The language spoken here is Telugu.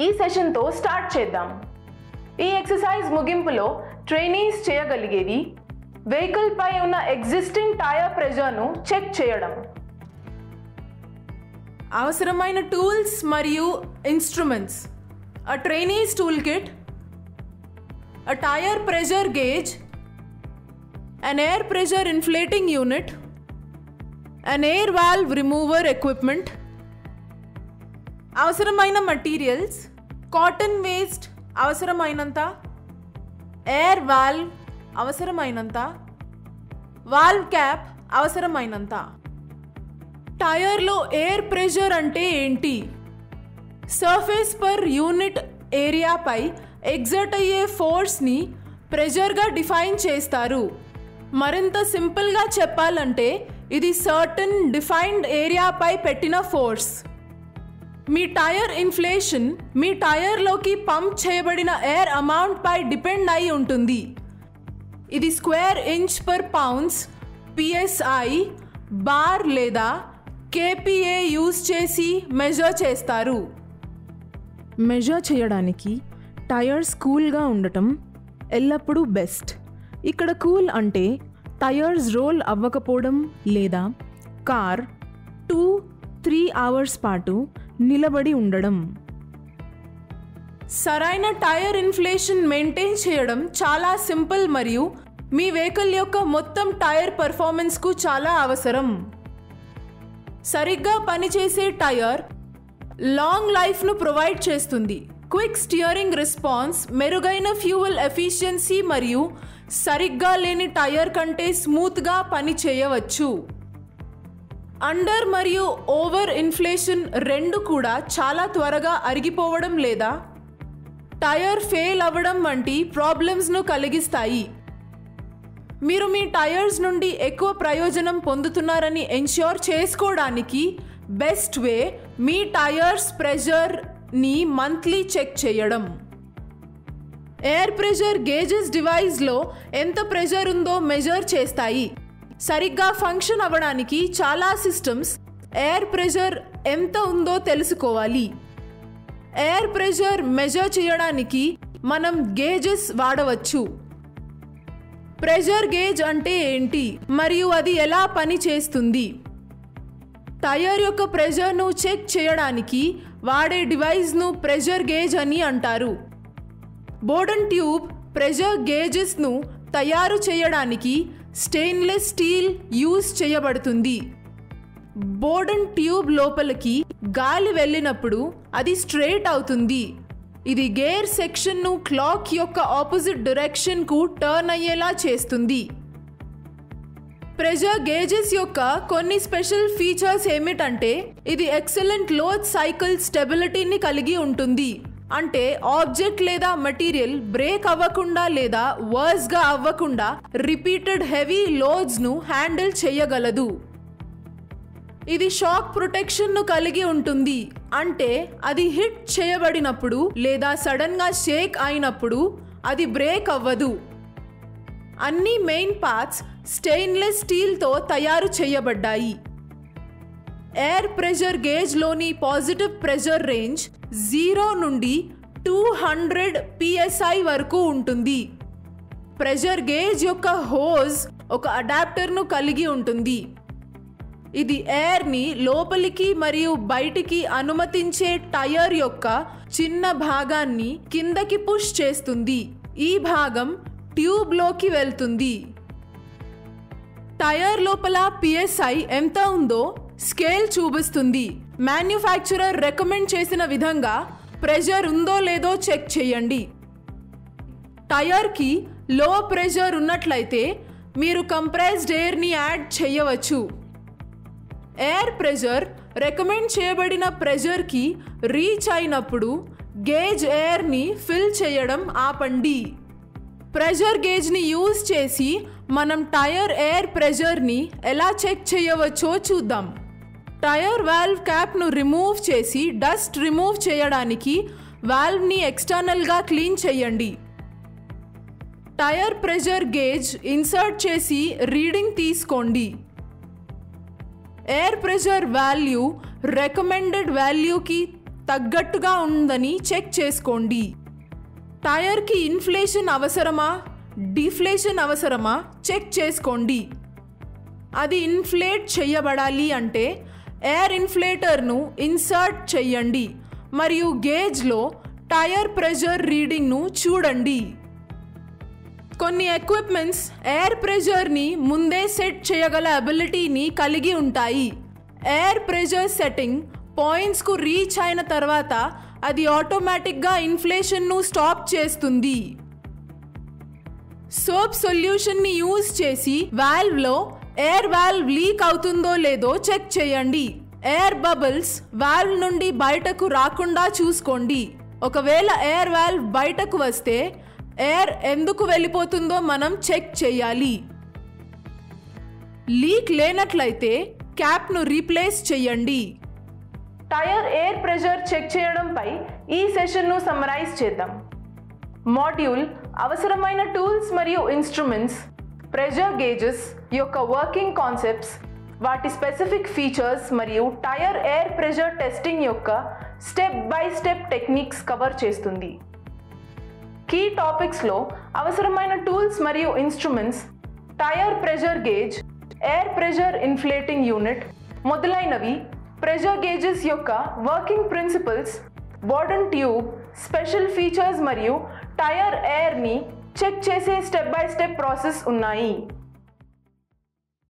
ఈ సెషన్తో స్టార్ట్ చేద్దాం. ఈ ఎక్సర్సైజ్ ముగింపులో ట్రైనీస్ చేయగలిగేది వెహికల్ పై ఉన్న ఎగ్జిస్టింగ్ టైర్ ప్రెషర్ను చెక్ చేయడం, అవసరమైన టూల్స్ మరియు instruments, a trainee's toolkit, a tire pressure gauge, an air pressure inflating unit, an air valve remover equipment, అవసరమైన materials, cotton waste అవసరమైనంత, air valve అవసరమైనంత, valve cap అవసరమైనంత. టైర్లో ఎయిర్ ప్రెషర్ అంటే ఏంటి? సర్ఫేస్ పర్ యూనిట్ ఏరియాపై ఎగ్జర్ట్ అయ్యే ఫోర్స్ని ప్రెషర్గా డిఫైన్ చేస్తారు. మరింత సింపుల్గా చెప్పాలంటే ఇది సర్టన్ డిఫైన్డ్ ఏరియాపై పెట్టిన ఫోర్స్. మీ టైర్ ఇన్ఫ్లేషన్ మీ టైర్లోకి పంప్ చేయబడిన ఎయిర్ అమౌంట్పై డిపెండ్ అయి ఉంటుంది. ఇది square inch per pounds, PSI, bar లేదా కేపీఏ యూజ్ చేసి మెజర్ చేస్తారు. మెజర్ చేయడానికి టైర్స్ కూల్గా ఉండటం ఎల్లప్పుడూ బెస్ట్. ఇక్కడ కూల్ అంటే టైర్స్ రోల్ అవ్వకపోవడం లేదా కార్ 2-3 అవర్స్ పాటు నిలబడి ఉండడం. సరైన టైర్ ఇన్ఫ్లేషన్ మెయింటైన్ చేయడం చాలా సింపుల్ మరియు మీ వెహికల్ యొక్క మొత్తం టైర్ పర్ఫార్మెన్స్కు చాలా అవసరం. సరిగ్గా పనిచేసే టైర్ లాంగ్ లైఫ్ను ప్రొవైడ్ చేస్తుంది. క్విక్ స్టియరింగ్ రెస్పాన్స్, మెరుగైన ఫ్యూయల్ ఎఫిషియన్సీ మరియు సరిగ్గా లేని టైర్ కంటే స్మూత్గా పని చేయవచ్చు. అండర్ మరియు ఓవర్ ఇన్ఫ్లేషన్ రెండు కూడా చాలా త్వరగా అరిగిపోవడం లేదా టైర్ ఫెయిల్ అవ్వడం వంటి ప్రాబ్లమ్స్ను కలిగిస్తాయి. మీరు మీ టైర్స్ నుండి ఎక్కువ ప్రయోజనం పొందుతున్నారని ఎన్ష్యూర్ చేసుకోవడానికి బెస్ట్ వే మీ టైర్స్ ప్రెషర్ని మంత్లీ చెక్ చేయడం. ఎయిర్ ప్రెషర్ గేజెస్ డివైస్లో ఎంత ప్రెషర్ ఉందో మెజర్ చేస్తాయి. సరిగ్గా ఫంక్షన్ అవ్వడానికి చాలా సిస్టమ్స్ ఎయిర్ ప్రెషర్ ఎంత ఉందో తెలుసుకోవాలి. ఎయిర్ ప్రెషర్ మెజర్ చేయడానికి మనం గేజెస్ వాడవచ్చు. ప్రెషర్ గేజ్ అంటే ఏంటి మరియు అది ఎలా పని చేస్తుంది? టైర్ యొక్క ప్రెషర్ను చెక్ చేయడానికి వాడే డివైస్ను ప్రెషర్ గేజ్ అని అంటారు. బోర్డన్ ట్యూబ్ ప్రెషర్ గేజెస్ను తయారు చేయడానికి స్టెయిన్లెస్ స్టీల్ యూజ్ చేయబడుతుంది. బోర్డన్ ట్యూబ్ లోపలికి గాలి వెళ్ళినప్పుడు అది స్ట్రెయిట్ అవుతుంది. ఇది గేర్ సెక్షన్ను క్లాక్ యొక్క ఆపోజిట్ డైరెక్షన్కు టర్న్ అయ్యేలా చేస్తుంది. ప్రెషర్ గేజెస్ యొక్క కొన్ని స్పెషల్ ఫీచర్స్ ఏమిటంటే ఇది ఎక్సలెంట్ లోడ్ సైకిల్ స్టెబిలిటీని కలిగి ఉంటుంది. అంటే ఆబ్జెక్ట్ లేదా మెటీరియల్ బ్రేక్ అవ్వకుండా లేదా వర్స్గా అవ్వకుండా రిపీటెడ్ హెవీ లోడ్స్ను హ్యాండిల్ చేయగలదు. ఇది షాక్ ప్రొటెక్షన్ను కలిగి ఉంటుంది. అంటే అది హిట్ చేయబడినప్పుడు లేదా సడన్గా షేక్ అయినప్పుడు అది బ్రేక్ అవ్వదు. అన్ని మెయిన్ పార్ట్స్ స్టెయిన్లెస్ స్టీల్తో తయారు చేయబడ్డాయి. ఎయిర్ ప్రెషర్ గేజ్లోని పాజిటివ్ ప్రెషర్ రేంజ్ 0 నుండి 200 PSI వరకు ఉంటుంది. ప్రెషర్ గేజ్ యొక్క హోజ్ ఒక అడాప్టర్ను కలిగి ఉంటుంది. ఇది ఎయిర్ని లోపలికి మరియు బయటికి అనుమతించే టైర్ యొక్క చిన్న భాగాన్ని కిందకి పుష్ చేస్తుంది. ఈ భాగం ట్యూబ్లోకి వెళ్తుంది. టైర్ లోపల PSI ఎంత ఉందో స్కేల్ చూపిస్తుంది. మ్యాన్యుఫ్యాక్చరర్ రికమెండ్ చేసిన విధంగా ప్రెషర్ ఉందో లేదో చెక్ చేయండి. టైర్కి లో ప్రెషర్ ఉన్నట్లయితే మీరు కంప్రెస్డ్ ఎయిర్ని యాడ్ చేయవచ్చు. ఎయిర్ ప్రెషర్ రికమెండ్ చేయబడిన ప్రెషర్కి రీచ్ అయినప్పుడు గేజ్ ఎయిర్ని ఫిల్ చేయడం ఆపండి. ప్రెషర్ గేజ్ని యూజ్ చేసి మనం టైర్ ఎయిర్ ప్రెషర్ని ఎలా చెక్ చేయవచ్చో చూద్దాం. టైర్ వాల్వ్ క్యాప్ను రిమూవ్ చేసి డస్ట్ రిమూవ్ చేయడానికి వాల్వ్ని ఎక్స్టర్నల్గా క్లీన్ చేయండి. టైర్ ప్రెషర్ గేజ్ ఇన్సర్ట్ చేసి రీడింగ్ తీసుకోండి. ఎయిర్ ప్రెషర్ వాల్యూ రికమెండెడ్ వాల్యూకి తగ్గట్టుగా ఉందని చెక్ చేసుకోండి. టైర్కి ఇన్ఫ్లేషన్ అవసరమా, డిఫ్లేషన్ అవసరమా చెక్ చేసుకోండి. అది ఇన్ఫ్లేట్ చేయబడాలి అంటే ఎయిర్ ఇన్ఫ్లేటర్ను ఇన్సర్ట్ చేయండి మరియు గేజ్లో టైర్ ప్రెషర్ రీడింగ్ను చూడండి. కొన్ని ఎక్విప్మెంట్స్ ఎయిర్ ప్రెషర్ని ముందే సెట్ చేయగల అబిలిటీని కలిగి ఉంటాయి. ఎయిర్ ప్రెషర్ సెట్టింగ్ పాయింట్స్కు రీచ్ అయిన తర్వాత అది ఆటోమేటిక్గా ఇన్ఫ్లేషన్ను స్టాప్ చేస్తుంది. సోప్ సొల్యూషన్ని యూజ్ చేసి వాల్వ్లో ఎయిర్ వాల్వ్ లీక్ అవుతుందో లేదో చెక్ చేయండి. ఎయిర్ బబుల్స్ వాల్వ్ నుండి బయటకు రాకుండా చూసుకోండి. ఒకవేళ ఎయిర్ వాల్వ్ బయటకు వస్తే ఎయిర్ ఎందుకు వెళ్ళిపోతుందో మనం చెక్ చేయాలి. లీక్ లేనట్లయితే క్యాప్ను రీప్లేస్ చేయండి. టైర్ ఎయిర్ ప్రెషర్ చెక్ చేయడంపై ఈ సెషన్ను సమ్మరైజ్ చేద్దాం. మాడ్యూల్ అవసరమైన టూల్స్ మరియు ఇన్స్ట్రుమెంట్స్, ప్రెషర్ గేజెస్ యొక్క వర్కింగ్ కాన్సెప్ట్స్, వాటి స్పెసిఫిక్ ఫీచర్స్ మరియు టైర్ ఎయిర్ ప్రెషర్ టెస్టింగ్ యొక్క step by step techniques cover చేస్తుంది. కీ టాపిక్స్లో అవసరమైన టూల్స్ మరియు instruments, tyre pressure gauge, air pressure inflating unit మొదలైనవి, ప్రెషర్ గేజెస్ యొక్క working principles, Bourdon tube, special features మరియు టైర్ ఎయిర్ని చెక్ చేసే స్టెప్ బై స్టెప్ ప్రాసెస్ ఉన్నాయి.